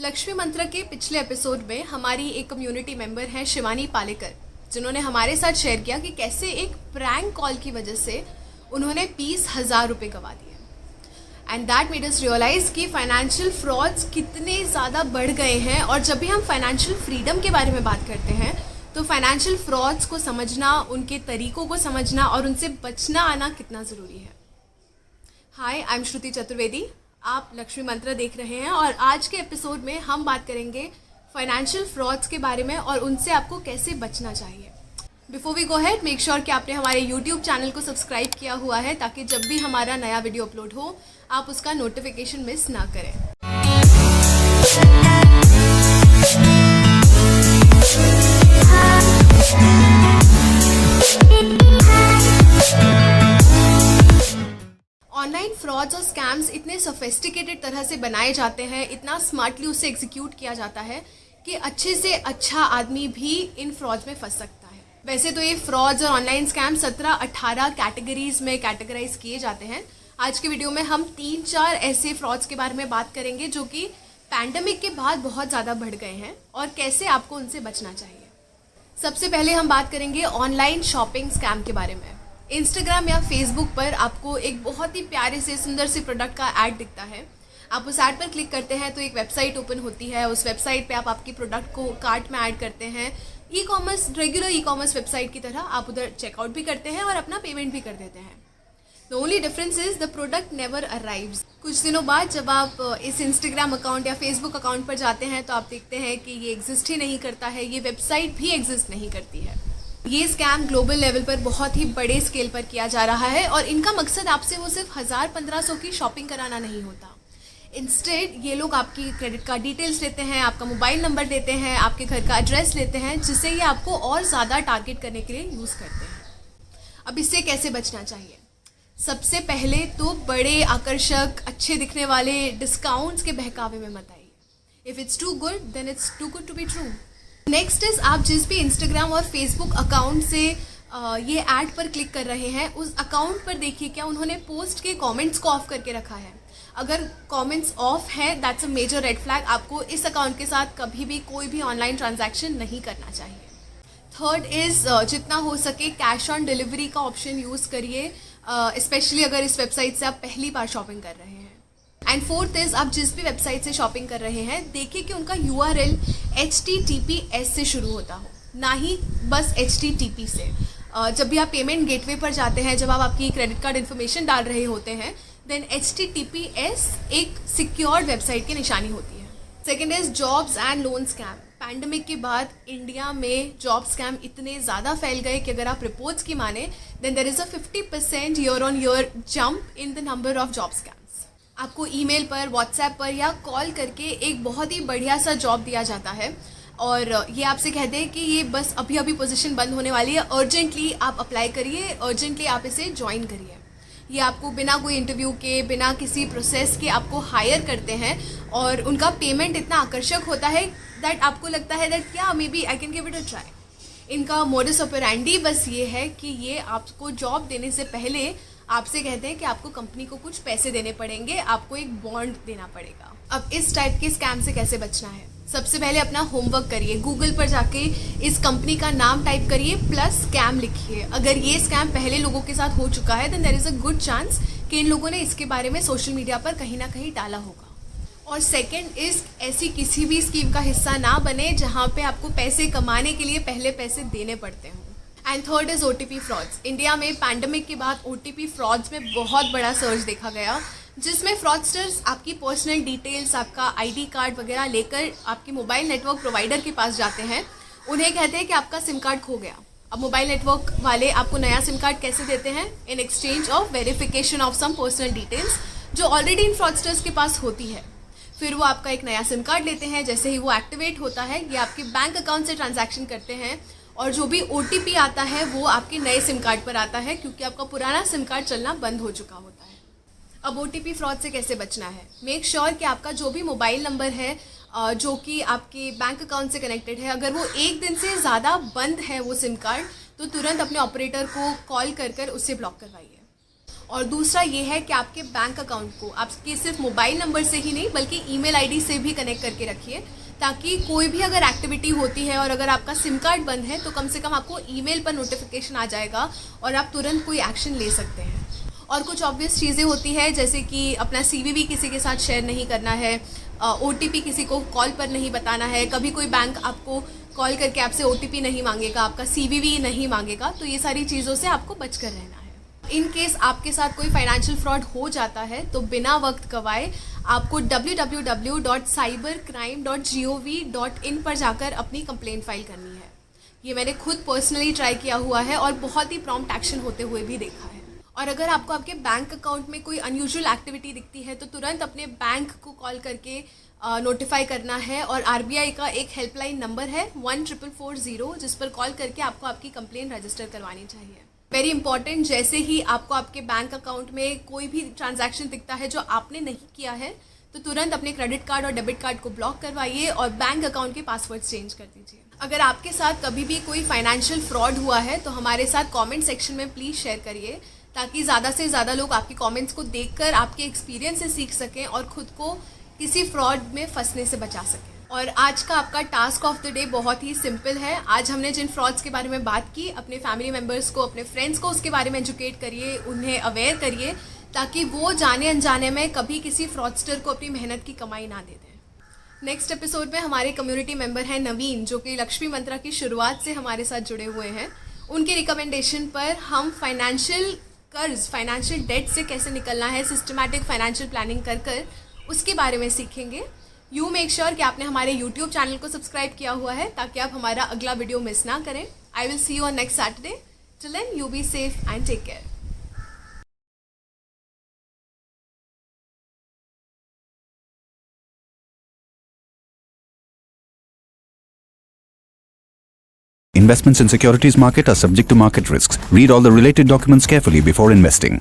लक्ष्मी मंत्र के पिछले एपिसोड में हमारी एक कम्युनिटी मेंबर हैं शिवानी पालेकर, जिन्होंने हमारे साथ शेयर किया कि कैसे एक प्रैंक कॉल की वजह से उन्होंने 20,000 रुपये गंवा दिए। And that made us realize कि फाइनेंशियल फ्रॉड्स कितने ज़्यादा बढ़ गए हैं। और जब भी हम फाइनेंशियल फ्रीडम के बारे में बात करते हैं तो फाइनेंशियल फ्रॉड्स को समझना, उनके तरीकों को समझना और उनसे बचना आना कितना ज़रूरी है। हाय, आई एम श्रुति चतुर्वेदी। आप लक्ष्मी मंत्र देख रहे हैं और आज के एपिसोड में हम बात करेंगे फाइनेंशियल फ्रॉड्स के बारे में और उनसे आपको कैसे बचना चाहिए। Before we go head, make sure कि आपने हमारे यूट्यूब चैनल को सब्सक्राइब किया हुआ है ताकि जब भी हमारा नया वीडियो अपलोड हो आप उसका नोटिफिकेशन मिस ना करें। ऑनलाइन फ्रॉड्स और स्कैम्स इतने सोफिस्टिकेटेड तरह से बनाए जाते हैं, इतना स्मार्टली उसे एग्जीक्यूट किया जाता है कि अच्छे से अच्छा आदमी भी इन फ्रॉड्स में फंस सकता है। वैसे तो ये फ्रॉड्स और ऑनलाइन स्कैम 17-18 कैटेगरीज में कैटेगराइज किए जाते हैं। आज के वीडियो में हम 3-4 ऐसे फ्रॉड्स के बारे में बात करेंगे जो कि पैंडमिक के बाद बहुत ज़्यादा बढ़ गए हैं और कैसे आपको उनसे बचना चाहिए। सबसे पहले हम बात करेंगे ऑनलाइन शॉपिंग स्कैम के बारे में। इंस्टाग्राम या फेसबुक पर आपको एक बहुत ही प्यारे से सुंदर से प्रोडक्ट का ऐड दिखता है। आप उस ऐड पर क्लिक करते हैं तो एक वेबसाइट ओपन होती है। उस वेबसाइट पे आप आपके प्रोडक्ट को कार्ट में ऐड करते हैं। रेगुलर ई कॉमर्स वेबसाइट की तरह आप उधर चेकआउट भी करते हैं और अपना पेमेंट भी कर देते हैं। The only difference is the product never arrives. कुछ दिनों बाद जब आप इस इंस्टाग्राम अकाउंट या फेसबुक अकाउंट पर जाते हैं तो आप देखते हैं कि ये एग्जिस्ट ही नहीं करता है, ये वेबसाइट भी एग्जिस्ट नहीं करती है। ये स्कैम ग्लोबल लेवल पर बहुत ही बड़े स्केल पर किया जा रहा है और इनका मकसद आपसे वो सिर्फ 1000-1500 की शॉपिंग कराना नहीं होता। इंस्टेड ये लोग आपकी क्रेडिट कार्ड डिटेल्स लेते हैं, आपका मोबाइल नंबर लेते हैं, आपके घर का एड्रेस लेते हैं, जिससे ये आपको और ज़्यादा टारगेट करने के लिए यूज़ करते हैं। अब इससे कैसे बचना चाहिए? सबसे पहले तो बड़े आकर्षक अच्छे दिखने वाले डिस्काउंट्स के बहकावे में मत आइए। If it's too good then it's too good to be true. Next is आप जिस भी इंस्टाग्राम और फेसबुक अकाउंट से ये ऐड पर क्लिक कर रहे हैं उस अकाउंट पर देखिए क्या उन्होंने पोस्ट के कमेंट्स को ऑफ करके रखा है। अगर कमेंट्स ऑफ है that's a major red flag. आपको इस अकाउंट के साथ कभी भी कोई भी ऑनलाइन ट्रांजैक्शन नहीं करना चाहिए। थर्ड इज़ जितना हो सके कैश ऑन डिलीवरी का ऑप्शन यूज़ करिए, स्पेशली अगर इस वेबसाइट से आप पहली बार शॉपिंग कर रहे हैं। एंड फोर्थ इज़ आप जिस भी वेबसाइट से शॉपिंग कर रहे हैं देखिए कि उनका URL HTTPS से शुरू होता हो, ना ही बस HTTP से। जब भी आप पेमेंट गेटवे पर जाते हैं, जब आप आपकी क्रेडिट कार्ड इन्फॉर्मेशन डाल रहे होते हैं, देन HTTPS एक सिक्योर्ड वेबसाइट की निशानी होती है। Second is jobs and loan scam. Pandemic के बाद इंडिया में जॉब स्कैम इतने ज़्यादा फैल गए कि अगर आप रिपोर्ट्स की माने then there is a 50% year on year jump in the number of job scams. आपको ईमेल पर, व्हाट्सएप पर या कॉल करके एक बहुत ही बढ़िया सा जॉब दिया जाता है और ये आपसे कहते हैं कि ये बस अभी अभी पोजीशन बंद होने वाली है, अर्जेंटली आप अप्लाई करिए, अर्जेंटली आप इसे ज्वाइन करिए। ये आपको बिना कोई इंटरव्यू के, बिना किसी प्रोसेस के आपको हायर करते हैं और उनका पेमेंट इतना आकर्षक होता है दैट आपको लगता है दैट क्या maybe I can give it a try. इनका मोडस ऑपरेंडी बस ये है कि ये आपको जॉब देने से पहले आपसे कहते हैं कि आपको कंपनी को कुछ पैसे देने पड़ेंगे, आपको एक बॉन्ड देना पड़ेगा। अब इस टाइप के स्कैम से कैसे बचना है? सबसे पहले अपना होमवर्क करिए। गूगल पर जाके इस कंपनी का नाम टाइप करिए प्लस स्कैम लिखिए। अगर ये स्कैम पहले लोगों के साथ हो चुका है then there is a good chance कि इन लोगों ने इसके बारे में सोशल मीडिया पर कहीं ना कहीं डाला होगा। और सेकंड इज़ ऐसी किसी भी स्कीम का हिस्सा ना बने जहाँ पे आपको पैसे कमाने के लिए पहले पैसे देने पड़ते हों। And third is OTP frauds. India में पैंडमिक के बाद OTP फ्रॉड्स में बहुत बड़ा सर्च देखा गया, जिसमें फ्रॉडस्टर्स आपकी पर्सनल डिटेल्स, आपका ID कार्ड वगैरह लेकर आपके मोबाइल नेटवर्क प्रोवाइडर के पास जाते हैं। उन्हें कहते हैं कि आपका सिम कार्ड खो गया। अब मोबाइल नेटवर्क वाले आपको नया सिम कार्ड कैसे देते हैं? In exchange of verification of some personal details जो ऑलरेडी इन फ्रॉडस्टर्स के पास होती है। फिर वो आपका एक नया सिम कार्ड लेते हैं। जैसे ही वो एक्टिवेट होता है ये आपके बैंक अकाउंट से ट्रांजैक्शन करते हैं और जो भी OTP आता है वो आपके नए सिम कार्ड पर आता है क्योंकि आपका पुराना सिम कार्ड चलना बंद हो चुका होता है। अब OTP फ्रॉड से कैसे बचना है? मेक श्योर कि आपका जो भी मोबाइल नंबर है जो कि आपके बैंक अकाउंट से कनेक्टेड है, अगर वो 1 दिन से ज़्यादा बंद है वो सिम कार्ड, तो तुरंत अपने ऑपरेटर को कॉल कर कर उससे ब्लॉक करवाइए। और दूसरा ये है कि आपके बैंक अकाउंट को आपके सिर्फ मोबाइल नंबर से ही नहीं बल्कि ईमेल आईडी से भी कनेक्ट करके रखिए, ताकि कोई भी अगर एक्टिविटी होती है और अगर आपका सिम कार्ड बंद है तो कम से कम आपको ईमेल पर नोटिफिकेशन आ जाएगा और आप तुरंत कोई एक्शन ले सकते हैं। और कुछ ऑब्वियस चीज़ें होती है जैसे कि अपना CVV किसी के साथ शेयर नहीं करना है, OTP किसी को कॉल पर नहीं बताना है, कभी कोई बैंक आपको कॉल करके आपसे OTP नहीं मांगेगा, आपका CVV नहीं मांगेगा, तो ये सारी चीज़ों से आपको बच कर रहना है। इन केस आपके साथ कोई फाइनेंशियल फ्रॉड हो जाता है तो बिना वक्त गवाए आपको www.cybercrime.gov.in पर जाकर अपनी कंप्लेंट फाइल करनी है। ये मैंने खुद पर्सनली ट्राई किया हुआ है और बहुत ही प्रॉम्प्ट एक्शन होते हुए भी देखा है। और अगर आपको आपके बैंक अकाउंट में कोई अनयूजुअल एक्टिविटी दिखती है तो तुरंत अपने बैंक को कॉल करके नोटिफाई करना है। और RBI का एक हेल्पलाइन नंबर है 14440, जिस पर कॉल करके आपको आपकी कंप्लेंट रजिस्टर करवानी चाहिए। वेरी इंपॉर्टेंट, जैसे ही आपको आपके बैंक अकाउंट में कोई भी ट्रांजैक्शन दिखता है जो आपने नहीं किया है तो तुरंत अपने क्रेडिट कार्ड और डेबिट कार्ड को ब्लॉक करवाइए और बैंक अकाउंट के पासवर्ड चेंज कर दीजिए। अगर आपके साथ कभी भी कोई फाइनेंशियल फ्रॉड हुआ है तो हमारे साथ कमेंट सेक्शन में प्लीज़ शेयर करिए, ताकि ज़्यादा से ज़्यादा लोग आपके कमेंट्स को देखकर आपके एक्सपीरियंस से सीख सकें और ख़ुद को किसी फ्रॉड में फंसने से बचा सकें। और आज का आपका टास्क ऑफ द डे बहुत ही सिंपल है। आज हमने जिन फ्रॉड्स के बारे में बात की, अपने फैमिली मेम्बर्स को, अपने फ्रेंड्स को उसके बारे में एजुकेट करिए, उन्हें अवेयर करिए, ताकि वो जाने अनजाने में कभी किसी फ्रॉडस्टर को अपनी मेहनत की कमाई ना दे दें। नेक्स्ट एपिसोड में हमारे कम्युनिटी मेंबर हैं नवीन, जो कि लक्ष्मी मंत्रा की शुरुआत से हमारे साथ जुड़े हुए हैं। उनके रिकमेंडेशन पर हम फाइनेंशियल डेट से कैसे निकलना है, सिस्टमैटिक फाइनेंशियल प्लानिंग कर उसके बारे में सीखेंगे। यू मेक श्योर कि आपने हमारे YouTube चैनल को सब्सक्राइब किया हुआ है ताकि आप हमारा अगला वीडियो मिस ना करें। I will see you on next Saturday. Till then you be safe and take care. Investments in securities market are subject to market risks. Read all the related documents carefully before investing.